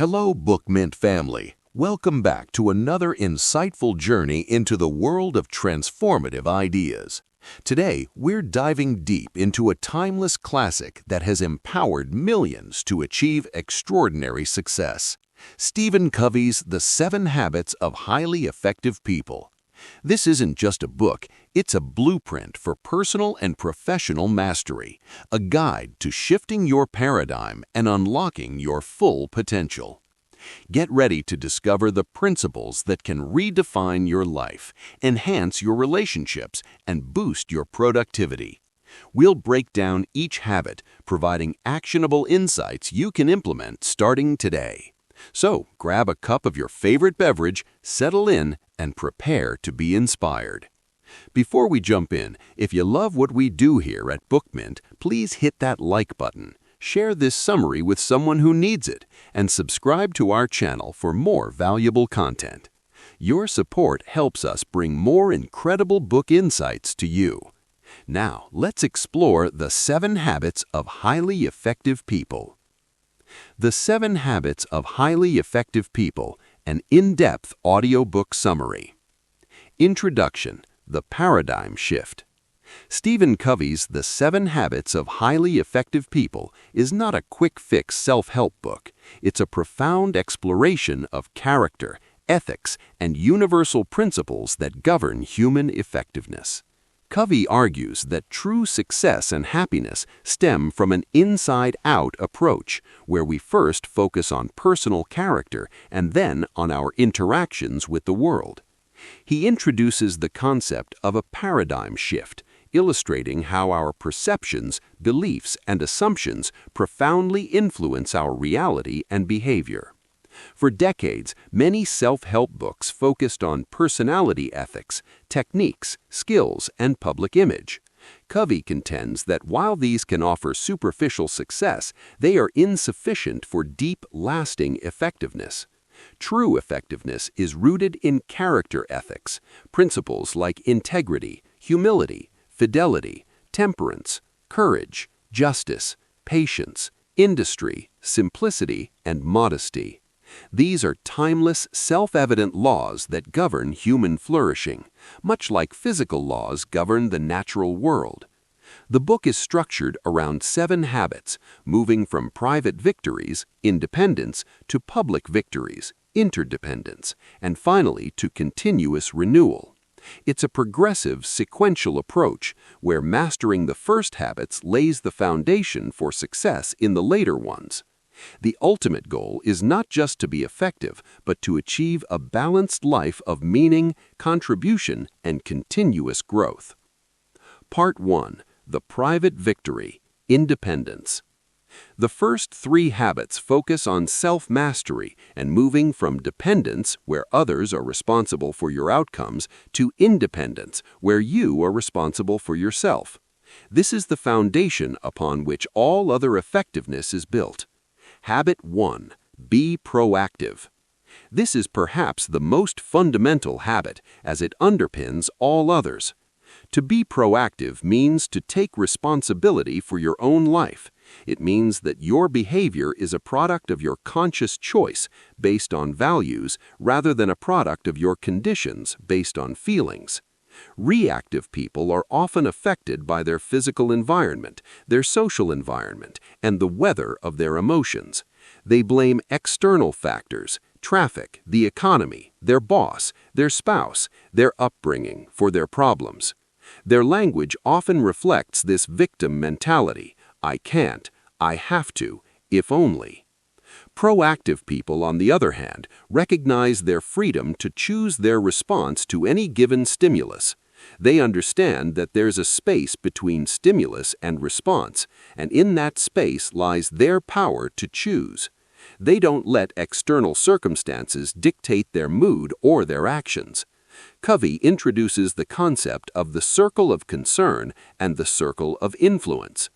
Hello, Bookmint family. Welcome back to another insightful journey into the world of transformative ideas. Today, we're diving deep into a timeless classic that has empowered millions to achieve extraordinary success. Stephen Covey's The 7 Habits of Highly Effective People. This isn't just a book, it's a blueprint for personal and professional mastery, a guide to shifting your paradigm and unlocking your full potential. Get ready to discover the principles that can redefine your life, enhance your relationships, and boost your productivity. We'll break down each habit, providing actionable insights you can implement starting today. So, grab a cup of your favorite beverage, settle in, and prepare to be inspired. Before we jump in, if you love what we do here at Bookmint, please hit that like button, share this summary with someone who needs it, and subscribe to our channel for more valuable content. Your support helps us bring more incredible book insights to you. Now, let's explore the 7 habits of highly effective people. The 7 Habits of Highly Effective People, an in-depth audiobook summary. Introduction: The Paradigm Shift. Stephen Covey's The 7 Habits of Highly Effective People is not a quick-fix self-help book. It's a profound exploration of character, ethics, and universal principles that govern human effectiveness. Covey argues that true success and happiness stem from an inside-out approach, where we first focus on personal character and then on our interactions with the world. He introduces the concept of a paradigm shift, illustrating how our perceptions, beliefs, and assumptions profoundly influence our reality and behavior. For decades, many self-help books focused on personality ethics, techniques, skills, and public image. Covey contends that while these can offer superficial success, they are insufficient for deep, lasting effectiveness. True effectiveness is rooted in character ethics, principles like integrity, humility, fidelity, temperance, courage, justice, patience, industry, simplicity, and modesty. These are timeless, self-evident laws that govern human flourishing, much like physical laws govern the natural world. The book is structured around 7 habits, moving from private victories, independence, to public victories, interdependence, and finally to continuous renewal. It's a progressive, sequential approach where mastering the first habits lays the foundation for success in the later ones. The ultimate goal is not just to be effective, but to achieve a balanced life of meaning, contribution, and continuous growth. Part 1. The Private Victory, Independence. The first 3 habits focus on self-mastery and moving from dependence, where others are responsible for your outcomes, to independence, where you are responsible for yourself. This is the foundation upon which all other effectiveness is built. Habit 1. Be proactive. This is perhaps the most fundamental habit, as it underpins all others. To be proactive means to take responsibility for your own life. It means that your behavior is a product of your conscious choice based on values rather than a product of your conditions based on feelings. Reactive people are often affected by their physical environment, their social environment, and the weather of their emotions. They blame external factors, traffic, the economy, their boss, their spouse, their upbringing for their problems. Their language often reflects this victim mentality: I can't, I have to, if only. Proactive people, on the other hand, recognize their freedom to choose their response to any given stimulus. They understand that there's a space between stimulus and response, and in that space lies their power to choose. They don't let external circumstances dictate their mood or their actions. Covey introduces the concept of the circle of concern and the circle of influence.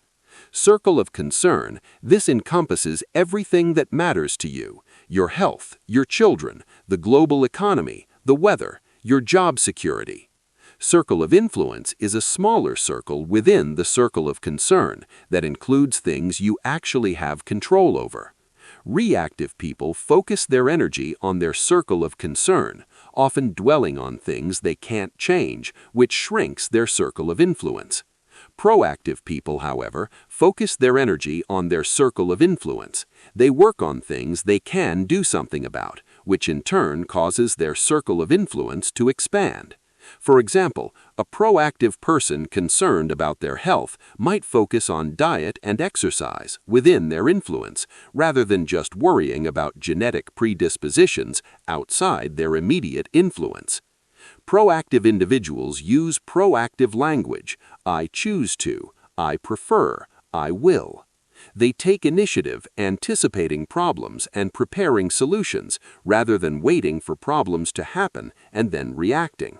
Circle of concern, this encompasses everything that matters to you: your health, your children, the global economy, the weather, your job security. Circle of influence is a smaller circle within the circle of concern that includes things you actually have control over. Reactive people focus their energy on their circle of concern, often dwelling on things they can't change, which shrinks their circle of influence. Proactive people, however, focus their energy on their circle of influence. They work on things they can do something about, which in turn causes their circle of influence to expand. For example, a proactive person concerned about their health might focus on diet and exercise within their influence, rather than just worrying about genetic predispositions outside their immediate influence. Proactive individuals use proactive language: I choose to, I prefer, I will. They take initiative, anticipating problems and preparing solutions, rather than waiting for problems to happen and then reacting.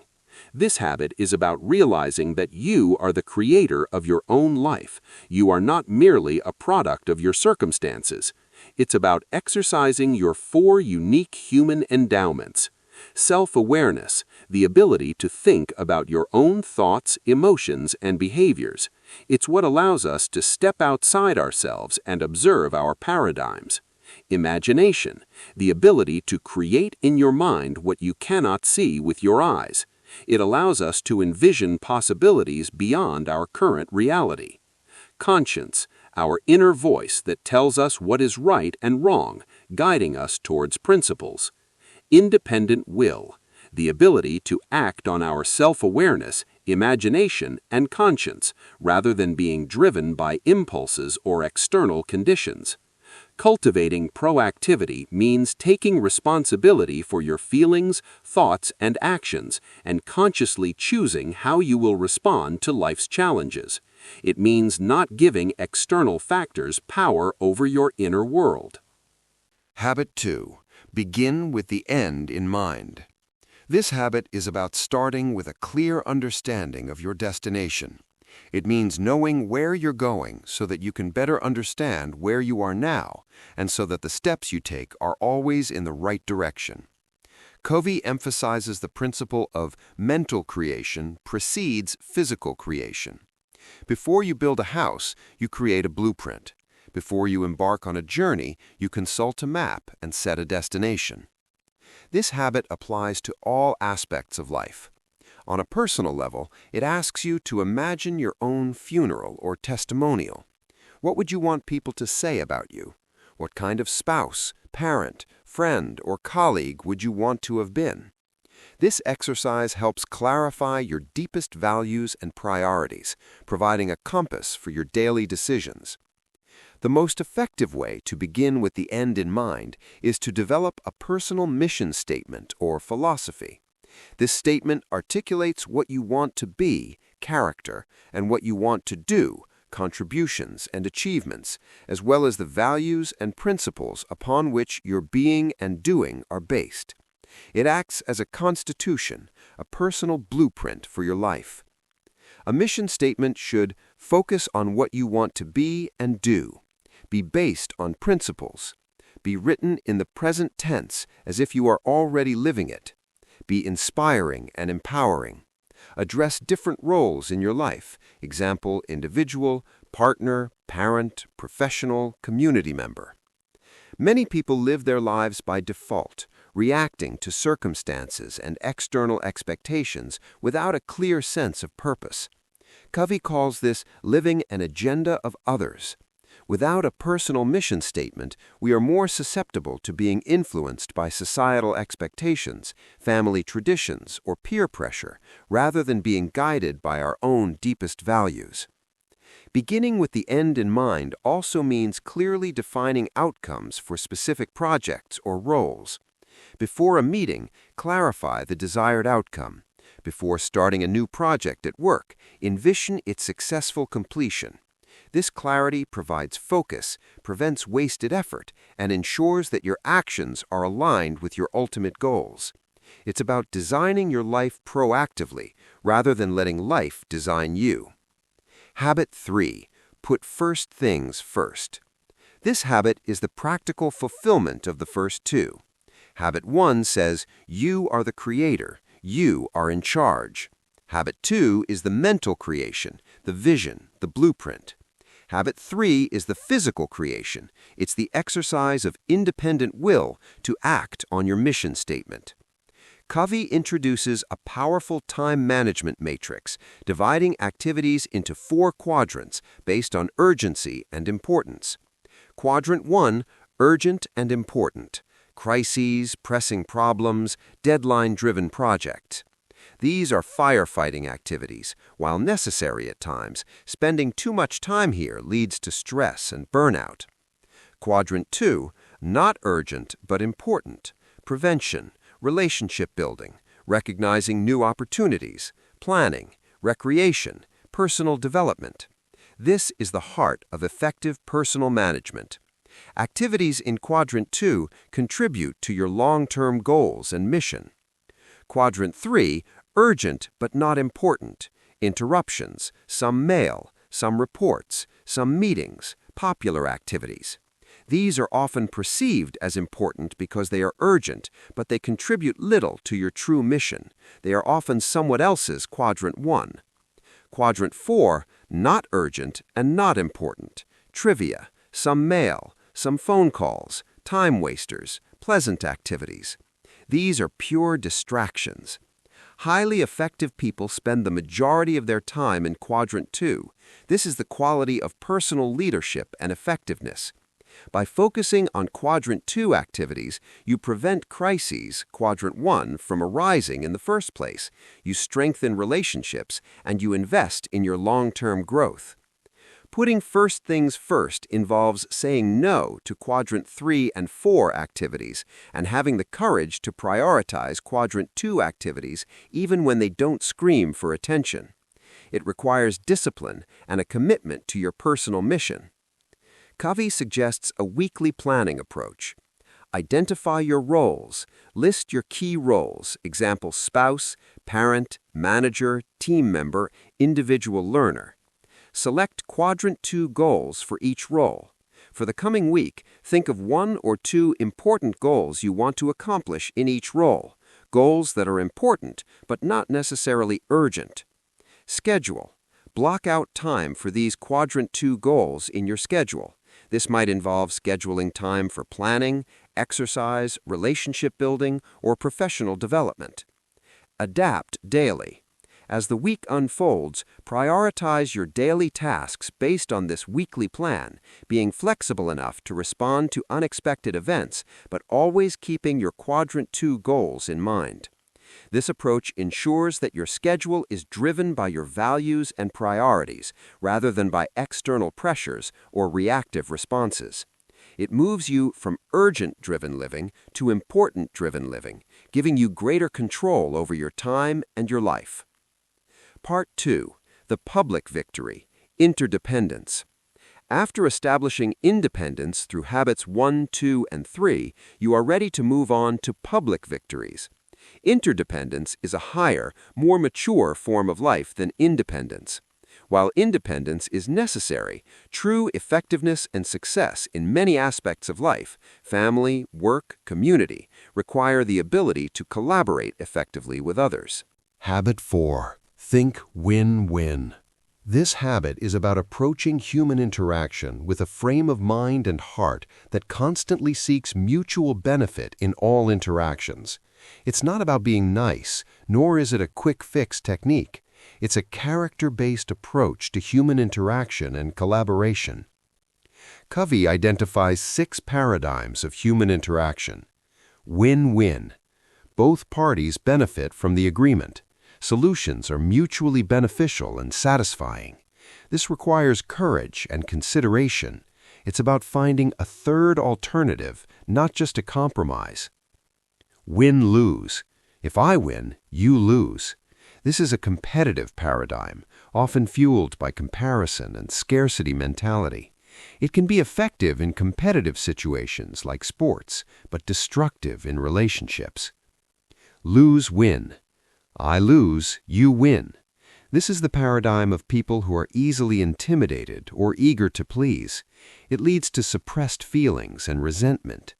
This habit is about realizing that you are the creator of your own life. You are not merely a product of your circumstances. It's about exercising your 4 unique human endowments. Self-awareness, the ability to think about your own thoughts, emotions, and behaviors. It's what allows us to step outside ourselves and observe our paradigms. Imagination, the ability to create in your mind what you cannot see with your eyes. It allows us to envision possibilities beyond our current reality. Conscience, our inner voice that tells us what is right and wrong, guiding us towards principles. Independent will, the ability to act on our self-awareness, imagination, and conscience, rather than being driven by impulses or external conditions. Cultivating proactivity means taking responsibility for your feelings, thoughts, and actions, and consciously choosing how you will respond to life's challenges. It means not giving external factors power over your inner world. Habit 2. Begin with the end in mind. This habit is about starting with a clear understanding of your destination. It means knowing where you're going so that you can better understand where you are now, and so that the steps you take are always in the right direction. Covey emphasizes the principle of mental creation precedes physical creation. Before you build a house, you create a blueprint. Before you embark on a journey, you consult a map and set a destination. This habit applies to all aspects of life. On a personal level, it asks you to imagine your own funeral or testimonial. What would you want people to say about you? What kind of spouse, parent, friend, or colleague would you want to have been? This exercise helps clarify your deepest values and priorities, providing a compass for your daily decisions. The most effective way to begin with the end in mind is to develop a personal mission statement or philosophy. This statement articulates what you want to be, character, and what you want to do, contributions and achievements, as well as the values and principles upon which your being and doing are based. It acts as a constitution, a personal blueprint for your life. A mission statement should focus on what you want to be and do, be based on principles, be written in the present tense as if you are already living it, be inspiring and empowering, address different roles in your life, example, individual, partner, parent, professional, community member. Many people live their lives by default, reacting to circumstances and external expectations without a clear sense of purpose. Covey calls this living an agenda of others. Without a personal mission statement, we are more susceptible to being influenced by societal expectations, family traditions, or peer pressure, rather than being guided by our own deepest values. Beginning with the end in mind also means clearly defining outcomes for specific projects or roles. Before a meeting, clarify the desired outcome. Before starting a new project at work, envision its successful completion. This clarity provides focus, prevents wasted effort, and ensures that your actions are aligned with your ultimate goals. It's about designing your life proactively, rather than letting life design you. Habit 3. Put first things first. This habit is the practical fulfillment of the first 2. Habit 1 says, you are the creator, you are in charge. Habit 2 is the mental creation, the vision, the blueprint. Habit 3 is the physical creation. It's the exercise of independent will to act on your mission statement. Covey introduces a powerful time management matrix, dividing activities into 4 quadrants based on urgency and importance. Quadrant 1, urgent and important. Crises, pressing problems, deadline-driven projects. These are firefighting activities. While necessary at times, spending too much time here leads to stress and burnout. Quadrant 2, not urgent but important. Prevention, relationship building, recognizing new opportunities, planning, recreation, personal development. This is the heart of effective personal management. Activities in Quadrant 2 contribute to your long-term goals and mission. Quadrant 3, urgent but not important. Interruptions, some mail, some reports, some meetings, popular activities. These are often perceived as important because they are urgent, but they contribute little to your true mission. They are often someone else's Quadrant 1. Quadrant 4, not urgent and not important. Trivia, some mail, some phone calls, time wasters, pleasant activities. These are pure distractions. Highly effective people spend the majority of their time in Quadrant 2. This is the quality of personal leadership and effectiveness. By focusing on Quadrant 2 activities, you prevent crises, Quadrant 1, from arising in the first place. You strengthen relationships, and you invest in your long-term growth. Putting first things first involves saying no to Quadrant 3 and 4 activities and having the courage to prioritize Quadrant 2 activities even when they don't scream for attention. It requires discipline and a commitment to your personal mission. Covey suggests a weekly planning approach. Identify your roles. List your key roles, example spouse, parent, manager, team member, individual learner. Select Quadrant 2 goals for each role. For the coming week, think of 1 or 2 important goals you want to accomplish in each role, goals that are important but not necessarily urgent. Schedule. Block out time for these Quadrant 2 goals in your schedule. This might involve scheduling time for planning, exercise, relationship building, or professional development. Adapt daily. As the week unfolds, prioritize your daily tasks based on this weekly plan, being flexible enough to respond to unexpected events, but always keeping your Quadrant 2 goals in mind. This approach ensures that your schedule is driven by your values and priorities, rather than by external pressures or reactive responses. It moves you from urgent-driven living to important-driven living, giving you greater control over your time and your life. Part 2. The public victory, interdependence. After establishing independence through habits 1, 2, and 3, you are ready to move on to public victories. Interdependence is a higher, more mature form of life than independence. While independence is necessary, true effectiveness and success in many aspects of life, family, work, community, require the ability to collaborate effectively with others. Habit 4. Think win-win. This habit is about approaching human interaction with a frame of mind and heart that constantly seeks mutual benefit in all interactions. It's not about being nice, nor is it a quick-fix technique. It's a character-based approach to human interaction and collaboration. Covey identifies 6 paradigms of human interaction. Win-win. Both parties benefit from the agreement. Solutions are mutually beneficial and satisfying. This requires courage and consideration. It's about finding a third alternative, not just a compromise. Win-lose. If I win, you lose. This is a competitive paradigm, often fueled by comparison and scarcity mentality. It can be effective in competitive situations like sports, but destructive in relationships. Lose-win. I lose, you win. This is the paradigm of people who are easily intimidated or eager to please. It leads to suppressed feelings and resentment.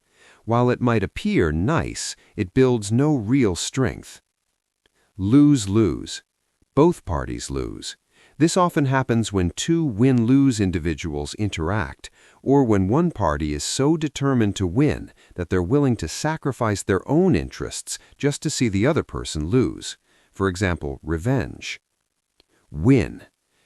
While it might appear nice, it builds no real strength. Lose-lose. Both parties lose. This often happens when two win-lose individuals interact, or when one party is so determined to win that they're willing to sacrifice their own interests just to see the other person lose. For example, revenge. Win.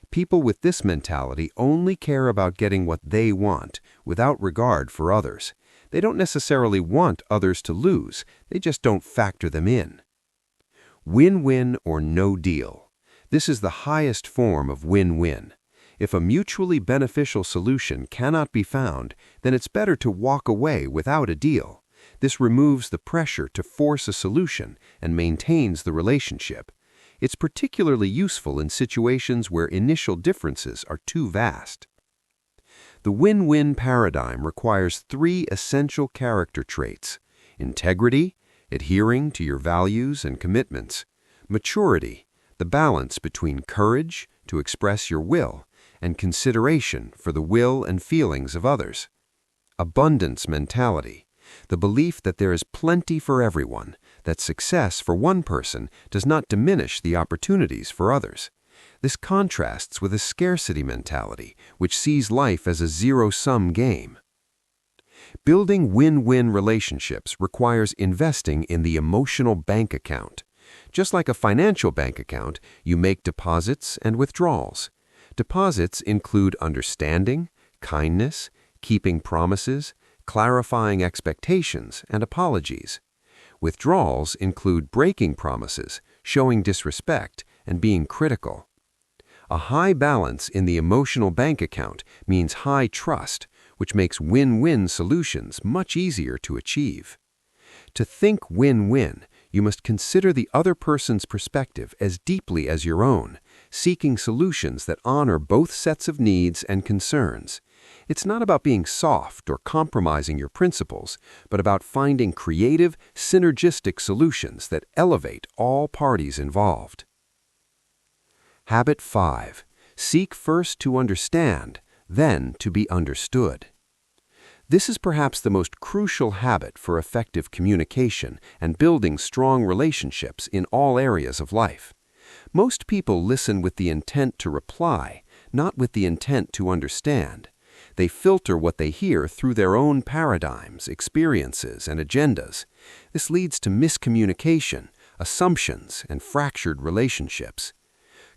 People with this mentality only care about getting what they want, without regard for others. They don't necessarily want others to lose, they just don't factor them in. Win-win or no deal. This is the highest form of win-win. If a mutually beneficial solution cannot be found, then it's better to walk away without a deal. This removes the pressure to force a solution and maintains the relationship. It's particularly useful in situations where initial differences are too vast. The win-win paradigm requires 3 essential character traits: integrity, adhering to your values and commitments; maturity, the balance between courage to express your will and consideration for the will and feelings of others; abundance mentality, the belief that there is plenty for everyone, that success for one person does not diminish the opportunities for others. This contrasts with a scarcity mentality, which sees life as a zero-sum game. Building win-win relationships requires investing in the emotional bank account. Just like a financial bank account, you make deposits and withdrawals. Deposits include understanding, kindness, keeping promises, clarifying expectations, and apologies. Withdrawals include breaking promises, showing disrespect, and being critical. A high balance in the emotional bank account means high trust, which makes win-win solutions much easier to achieve. To think win-win, you must consider the other person's perspective as deeply as your own, seeking solutions that honor both sets of needs and concerns. It's not about being soft or compromising your principles, but about finding creative, synergistic solutions that elevate all parties involved. Habit 5. Seek first to understand, then to be understood. This is perhaps the most crucial habit for effective communication and building strong relationships in all areas of life. Most people listen with the intent to reply, not with the intent to understand. They filter what they hear through their own paradigms, experiences, and agendas. This leads to miscommunication, assumptions, and fractured relationships.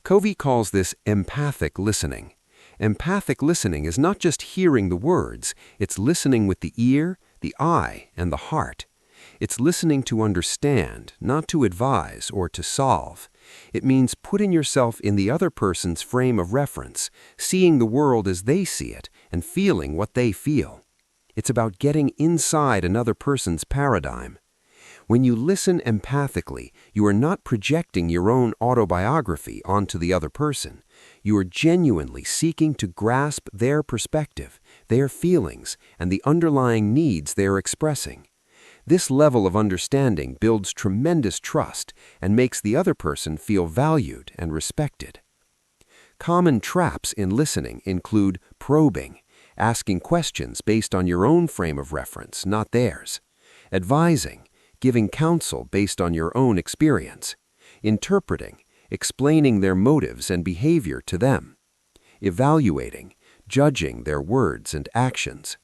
Covey calls this empathic listening. Empathic listening is not just hearing the words, it's listening with the ear, the eye, and the heart. It's listening to understand, not to advise or to solve. It means putting yourself in the other person's frame of reference, seeing the world as they see it, and feeling what they feel. It's about getting inside another person's paradigm. When you listen empathically, you are not projecting your own autobiography onto the other person. You are genuinely seeking to grasp their perspective, their feelings, and the underlying needs they are expressing. This level of understanding builds tremendous trust and makes the other person feel valued and respected. Common traps in listening include probing, asking questions based on your own frame of reference, not theirs; advising, giving counsel based on your own experience; interpreting, explaining their motives and behavior to them; evaluating, judging their words and actions.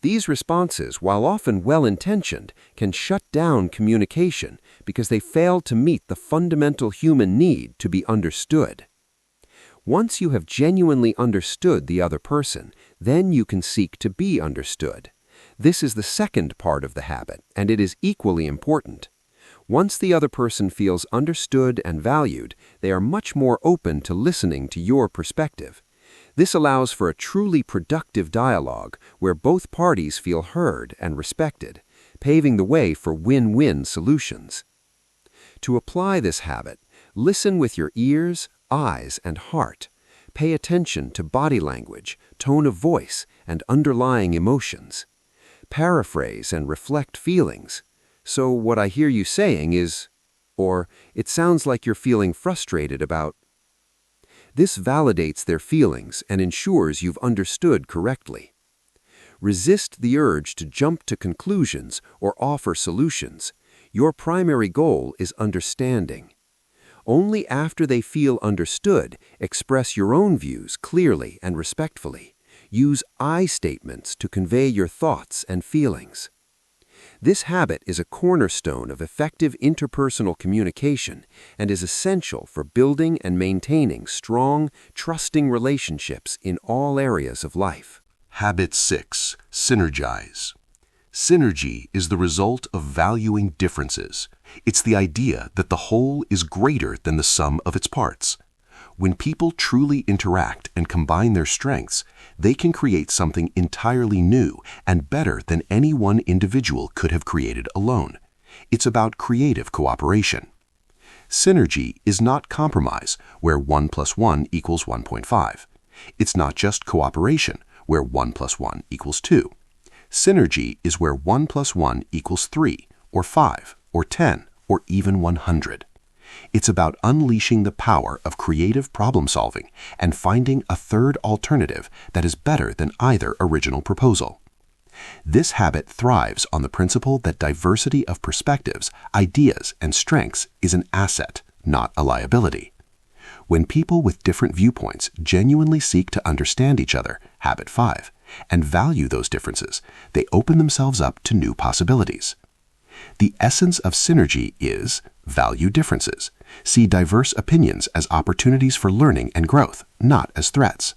These responses, while often well-intentioned, can shut down communication because they fail to meet the fundamental human need to be understood. Once you have genuinely understood the other person, then you can seek to be understood. This is the second part of the habit, and it is equally important. Once the other person feels understood and valued, they are much more open to listening to your perspective. This allows for a truly productive dialogue where both parties feel heard and respected, paving the way for win-win solutions. To apply this habit, listen with your ears, eyes, and heart. Pay attention to body language, tone of voice, and underlying emotions. Paraphrase and reflect feelings. So what I hear you saying is, or it sounds like you're feeling frustrated about. This validates their feelings and ensures you've understood correctly. Resist the urge to jump to conclusions or offer solutions. Your primary goal is understanding. Only after they feel understood, express your own views clearly and respectfully. Use I statements to convey your thoughts and feelings. This habit is a cornerstone of effective interpersonal communication and is essential for building and maintaining strong, trusting relationships in all areas of life. Habit 6. Synergize. Synergy is the result of valuing differences. It's the idea that the whole is greater than the sum of its parts. When people truly interact and combine their strengths, they can create something entirely new and better than any one individual could have created alone. It's about creative cooperation. Synergy is not compromise, where 1 plus 1 equals 1.5. It's not just cooperation, where 1 plus 1 equals 2. Synergy is where 1 plus 1 equals 3, or 5, or 10, or even 100. It's about unleashing the power of creative problem-solving and finding a third alternative that is better than either original proposal. This habit thrives on the principle that diversity of perspectives, ideas, and strengths is an asset, not a liability. When people with different viewpoints genuinely seek to understand each other, habit 5, and value those differences, they open themselves up to new possibilities. The essence of synergy is value differences. See diverse opinions as opportunities for learning and growth, not as threats.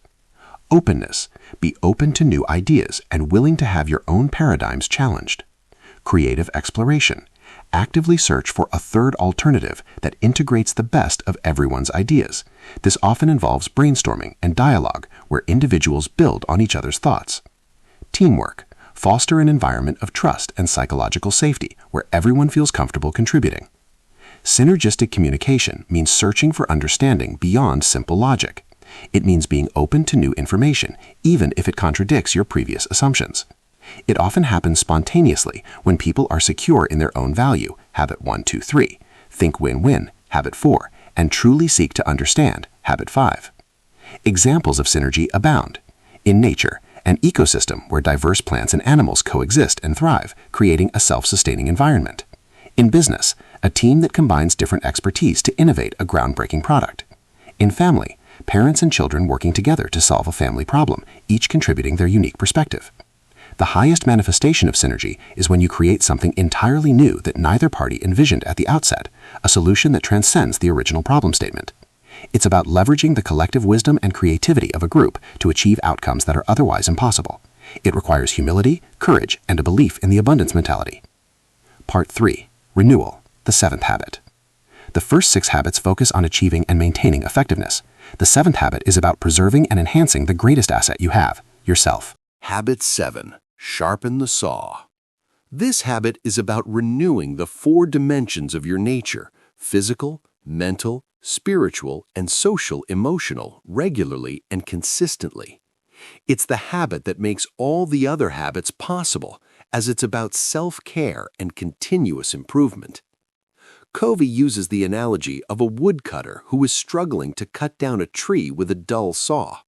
Openness. Be open to new ideas and willing to have your own paradigms challenged. Creative exploration. Actively search for a third alternative that integrates the best of everyone's ideas. This often involves brainstorming and dialogue where individuals build on each other's thoughts. Teamwork. Foster an environment of trust and psychological safety where everyone feels comfortable contributing. Synergistic communication means searching for understanding beyond simple logic. It means being open to new information, even if it contradicts your previous assumptions. It often happens spontaneously when people are secure in their own value, habit 1, 2, 3, think win-win, habit 4, and truly seek to understand, habit 5. Examples of synergy abound. In nature, an ecosystem where diverse plants and animals coexist and thrive, creating a self-sustaining environment. In business, a team that combines different expertise to innovate a groundbreaking product. In family, parents and children working together to solve a family problem, each contributing their unique perspective. The highest manifestation of synergy is when you create something entirely new that neither party envisioned at the outset, a solution that transcends the original problem statement. It's about leveraging the collective wisdom and creativity of a group to achieve outcomes that are otherwise impossible. It requires humility, courage, and a belief in the abundance mentality. Part 3. Renewal, the 7th habit. The first 6 habits focus on achieving and maintaining effectiveness. The 7th habit is about preserving and enhancing the greatest asset you have, yourself. Habit 7. Sharpen the saw. This habit is about renewing the 4 dimensions of your nature: physical, mental, spiritual, and social emotional regularly and consistently. It's the habit that makes all the other habits possible, as it's about self-care and continuous improvement. Covey uses the analogy of a woodcutter who is struggling to cut down a tree with a dull saw.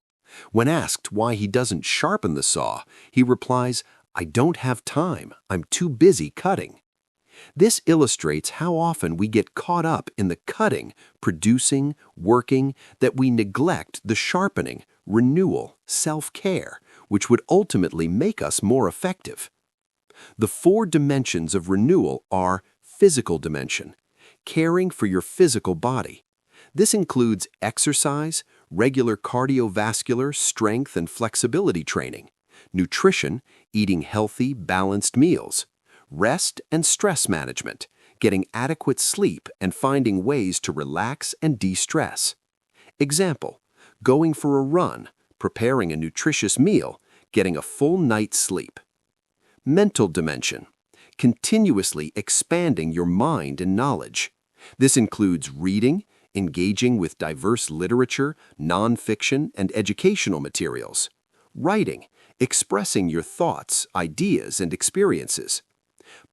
When asked why he doesn't sharpen the saw, he replies, "I don't have time. I'm too busy cutting." This illustrates how often we get caught up in the cutting, producing, working, that we neglect the sharpening, renewal, self-care, which would ultimately make us more effective. The 4 dimensions of renewal are physical dimension, caring for your physical body. This includes exercise, regular cardiovascular, strength and flexibility training, nutrition, eating healthy, balanced meals, rest and stress management, getting adequate sleep and finding ways to relax and de-stress. Example, going for a run, preparing a nutritious meal, getting a full night's sleep. Mental dimension, continuously expanding your mind and knowledge. This includes reading, engaging with diverse literature, nonfiction, and educational materials, writing, expressing your thoughts, ideas, and experiences,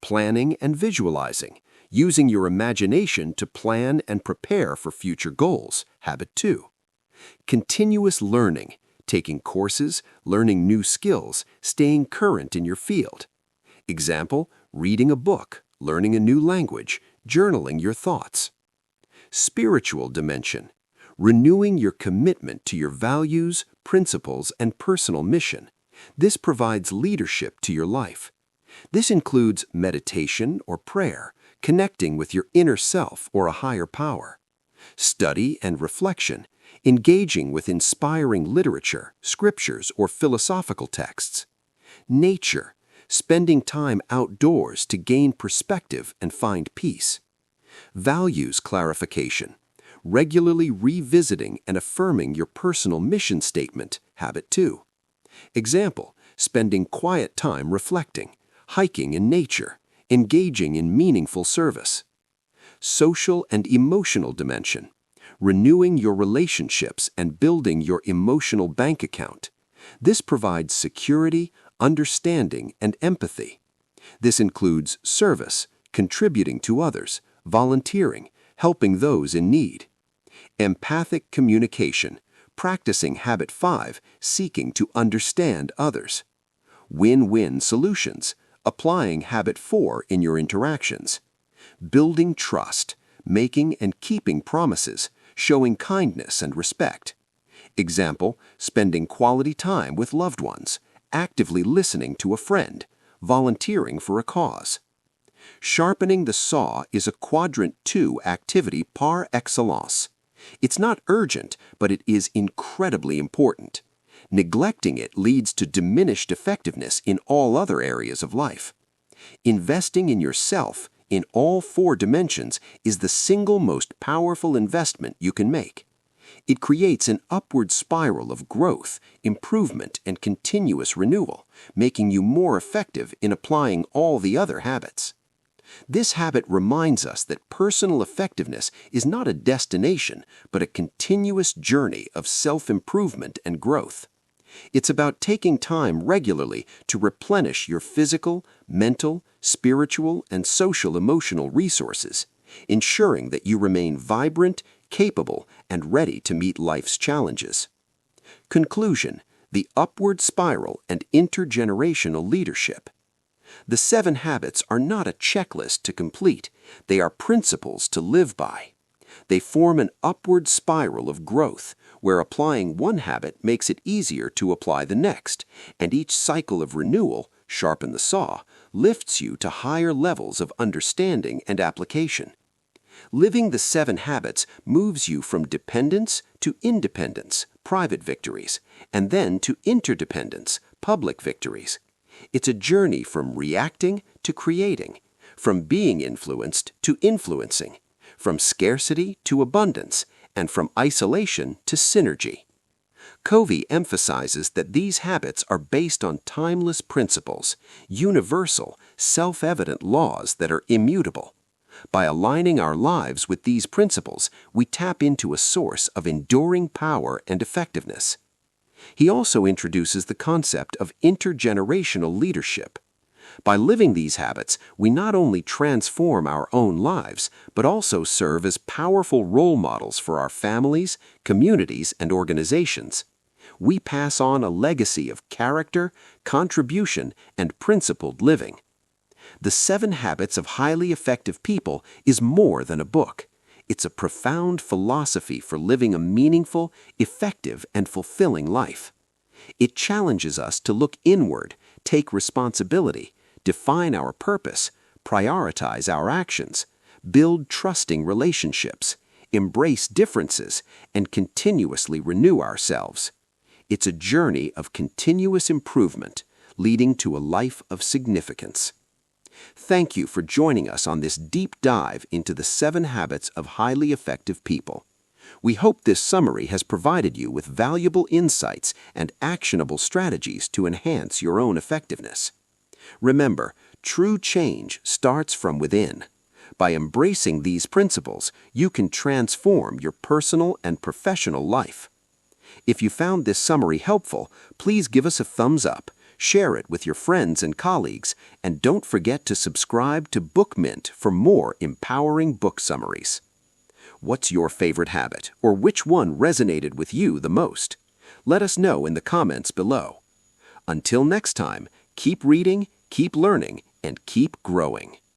planning and visualizing, using your imagination to plan and prepare for future goals, habit 2. Continuous learning, taking courses, learning new skills, staying current in your field. Example, reading a book, learning a new language, journaling your thoughts. Spiritual dimension. Renewing your commitment to your values, principles, and personal mission. This provides leadership to your life. This includes meditation or prayer, connecting with your inner self or a higher power. Study and reflection, engaging with inspiring literature, scriptures, or philosophical texts. Nature, spending time outdoors to gain perspective and find peace. Values clarification, regularly revisiting and affirming your personal mission statement, habit 2. Example, spending quiet time reflecting, hiking in nature, engaging in meaningful service. Social and emotional dimension, renewing your relationships and building your emotional bank account. This provides security, understanding, and empathy. This includes service, contributing to others, volunteering, helping those in need. Empathic communication, practicing habit 5, seeking to understand others. Win-win solutions, applying habit 4 in your interactions. Building trust, making and keeping promises, showing kindness and respect. Example, spending quality time with loved ones, actively listening to a friend, volunteering for a cause. Sharpening the saw is a Quadrant 2 activity par excellence. It's not urgent, but it is incredibly important. Neglecting it leads to diminished effectiveness in all other areas of life. Investing in yourself, in all 4 dimensions, is the single most powerful investment you can make. It creates an upward spiral of growth, improvement, and continuous renewal, making you more effective in applying all the other habits. This habit reminds us that personal effectiveness is not a destination, but a continuous journey of self-improvement and growth. It's about taking time regularly to replenish your physical, mental, spiritual, and social-emotional resources, ensuring that you remain vibrant, capable, and ready to meet life's challenges. Conclusion: the upward spiral and intergenerational leadership. The 7 habits are not a checklist to complete, they are principles to live by. They form an upward spiral of growth, where applying one habit makes it easier to apply the next, and each cycle of renewal, sharpen the saw, lifts you to higher levels of understanding and application. Living the 7 habits moves you from dependence to independence, private victories, and then to interdependence, public victories. It's a journey from reacting to creating, from being influenced to influencing, from scarcity to abundance, and from isolation to synergy. Covey emphasizes that these habits are based on timeless principles, universal, self-evident laws that are immutable. By aligning our lives with these principles, we tap into a source of enduring power and effectiveness. He also introduces the concept of intergenerational leadership. By living these habits, we not only transform our own lives, but also serve as powerful role models for our families, communities, and organizations. We pass on a legacy of character, contribution, and principled living. The 7 Habits of Highly Effective People is more than a book. It's a profound philosophy for living a meaningful, effective, and fulfilling life. It challenges us to look inward, take responsibility, define our purpose, prioritize our actions, build trusting relationships, embrace differences, and continuously renew ourselves. It's a journey of continuous improvement, leading to a life of significance. Thank you for joining us on this deep dive into the 7 habits of highly effective people. We hope this summary has provided you with valuable insights and actionable strategies to enhance your own effectiveness. Remember, true change starts from within. By embracing these principles, you can transform your personal and professional life. If you found this summary helpful, please give us a thumbs up, share it with your friends and colleagues, and don't forget to subscribe to Book Mint for more empowering book summaries. What's your favorite habit, or which one resonated with you the most? Let us know in the comments below. Until next time, keep reading, keep learning, and keep growing.